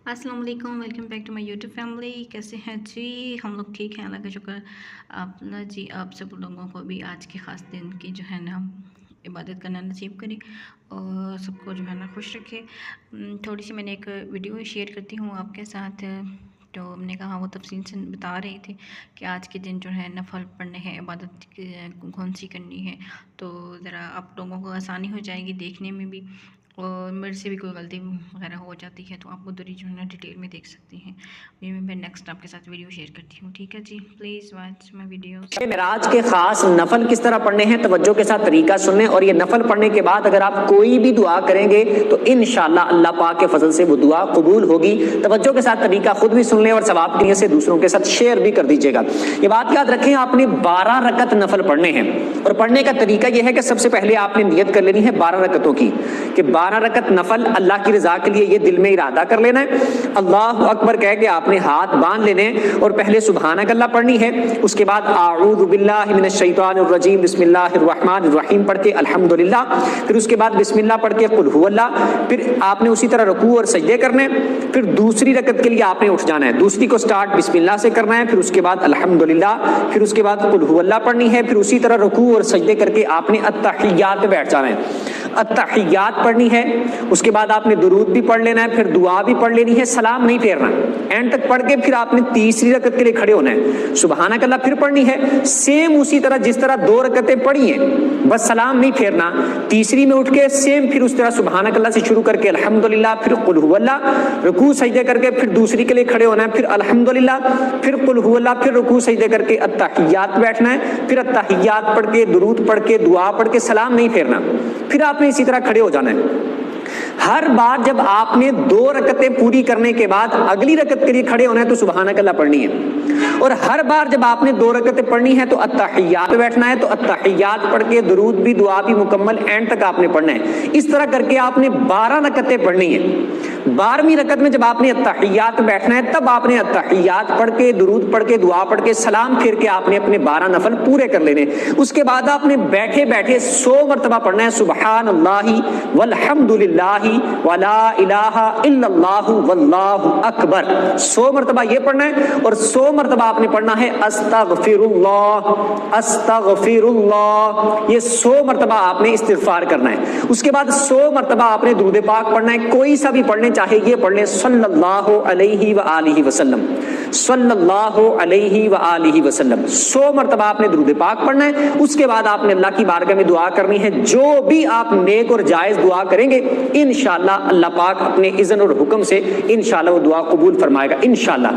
अस्सलाम वालेकुम, welcome back to my YouTube family. कैसे हैं जी? हम लोग ठीक हैं, अल्लाह का शुक्र। आप सब लोगों को भी आज के ख़ास दिन की जो है ना इबादत करना नसीब करें और सबको जो है ना खुश रखे। थोड़ी सी मैंने एक वीडियो शेयर करती हूँ आपके साथ। तो हमने कहा वो तफसील से बता रहे थे कि आज के दिन जो है नफल पढ़ने हैं, इबादत कौन सी करनी है, तो ज़रा आप लोगों को आसानी हो जाएगी देखने में भी। और मेरे से भी कोई गलती वगैरह हो जाती है तो आप उधर ही जो है ना डिटेल में देख सकती हैं। ये मैं नेक्स्ट आपके साथ वीडियो शेयर करती हूँ, ठीक है जी? Please watch my videos. Meraj के खास नफल किस तरह पढ़ने हैं, तवज्जो के साथ तरीका सुनने। और ये नफल पढ़ने के बाद अगर आप कोई भी दुआ करेंगे तो इंशाअल्लाह अल्लाह पाक के फजल से वो दुआ कबूल होगी। तवज्जो के साथ तरीका खुद भी सुन लें और सवाब की नीयत से दूसरों के साथ शेयर भी कर दीजिएगा। ये बात याद रखें, आपने 12 रकत नफल पढ़ने हैं और पढ़ने का तरीका यह है कि सबसे पहले आपने नियत कर लेनी है 12 रकतों की, कि 12 रकत नफल अल्लाह की रजा के लिए, ये दिल में इरादा कर लेना है। अल्लाह अकबर कह के आपने हाथ बांध लेने और पहले सुबहानक अल्लाह पढ़नी है। उसके बाद आऊज़ु बिल्लाहि मिनश शैतानिर रजीम बिस्मिल्लाहिर रहमानिर रहीम पढ़ के अल्हम्दुलिल्लाह, फिर उसके बाद बिस्मिल्लाह पढ़ के कुल हुवल्लाह। फिर आपने उसी तरह रुकू और सजदे करने। फिर दूसरी रकत के लिए आपने उठ जाना है, दूसरी को स्टार्ट बिस्मिल्लाह से करना है, फिर उसके बाद अल्हम्दुलिल्लाह, फिर उसके बाद कुल हुवल्लाह पढ़नी है। फिर उसी तरह रुकू और सजदे करके आपने अत्तहियात पे बैठ जाना है, अत्तहियात पढ़नी है। उसके बाद आपने दुरूद भी पढ़ लेना है, फिर दुआ भी पढ़ लेनी है, सलाम नहीं फेरना। एंड तक पढ़ के फिर आपने तीसरी रकत के लिए खड़े होना है, सुबहानक अल्लाह फिर पढ़नी है। सेम उसी तरह जिस तरह 2 रकतें पढ़ी हैं, बस सलाम नहीं फेरना। तीसरी में उठ के सेम फिर उस तरह सुबहानक अल्लाह से शुरू करके अल्हम्दुलिल्लाह, फिर कुल हुवल्लाह, रुकू सजदे करके फिर दूसरी के लिए खड़े होना है, फिर अल्हम्दुलिल्लाह, फिर कुल हुवल्लाह, फिर रुकू सजदे करके अत्तहियात बैठना है, फिर अत्तहियात पढ़ के दुरूद पढ़ के दुआ पढ़ के सलाम नहीं फेरना। फिर आपने इसी तरह खड़े हो जाना है। हर बार जब आपने 2 रकतें पूरी करने के बाद अगली रकत के लिए खड़े होना है तो सुबहानक अल्लाह पढ़नी है। और हर बार जब आपने 2 रकतें पढ़नी है तो अत्तहियात पे बैठना है, तो अत्तहियात पढ़ के दुरूद भी दुआ भी मुकम्मल एंड तक आपने पढ़ना है। इस तरह करके आपने 12 रकतें पढ़नी है। 12वीं रकत में जब आपने अत्तहियात पे बैठना है तब आपने अत्तहियात पढ़ के दुरूद पढ़ के दुआ पढ़ के सलाम फिर के आपने अपने 12 नफल पूरे कर लेने। उसके बाद आपने बैठे बैठे 100 मरतबा पढ़ना है सुबहानल्लाहि वल्हम्दुलिल्लाहि वला इलाहा इल्लल्लाहु वल्लाहु अकबर। 100 मरतबा ये पढ़ना है और 100 मरतबा आपने पढ़ना है अस्तगफिरुल्लाह अस्तगफिरुल्लाह। ये 100 मरतबा आपने इस्तिगफार करना है। उसके बाद 100 मरतबा आपने दुरूद पाक पढ़ना है, कोई सा भी पढ़ने, चाहे ये पढ़ लें सल्लल्लाहु अलैहि व आलिहि वसल्लम, सल्लल्लाहु अलैहि व आलिहि वसल्लम। 100 मरतबा आपने दुरूद पाक पढ़ना है। उसके बाद आपने अल्लाह की बारगाह में दुआ करनी है। जो भी आप नेक और जायज दुआ करेंगे इंशाअल्लाह अल्लाह पाक अपने इज़्न और हुक्म से इंशाअल्लाह वो दुआ कबूल फरमाएगा इंशाअल्लाह।